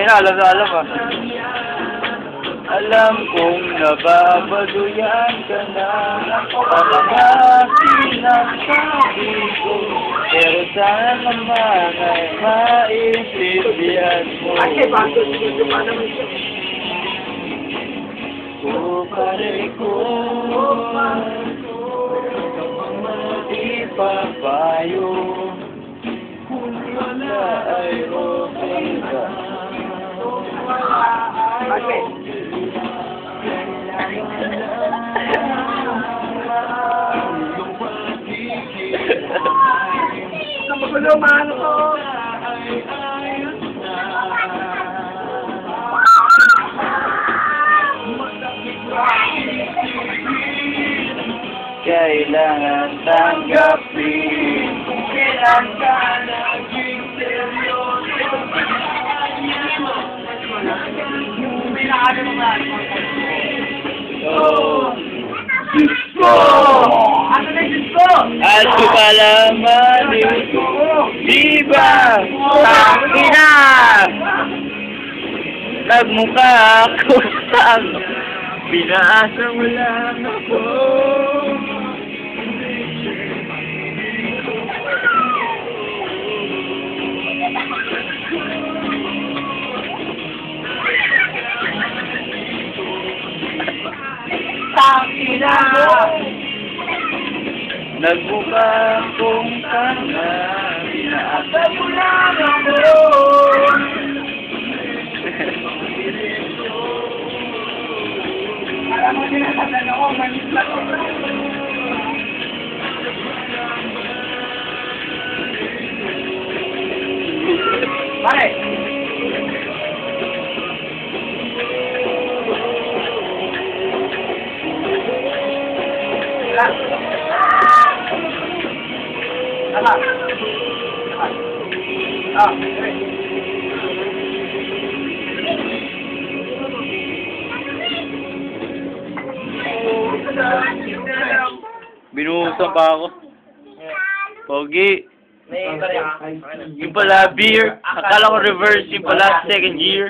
na, alam ah. Alam kong nababaduyan ka na sa mga sinasabi ko, pero sana naman ay maintindihan mo. O pare ko, ipapayo, kung wala ay okay ka. Napaguluman ko. Kailangan tanggapin kung kailan ka naging seryoso. Oh, Diyos! Ano na yung Diyos? At ko kalaman di ba? Tangina! Nagmukha ako sa binaasa mo lang ako. Tangina! Nagmukha kong tanga, binaasa mo lang ako. Alam mo sinasabi ako, manis lang ako. Pare! Binuhusan pa ako. Pogi. Yung pala beer. Akala ko reverse. Yung pala second year.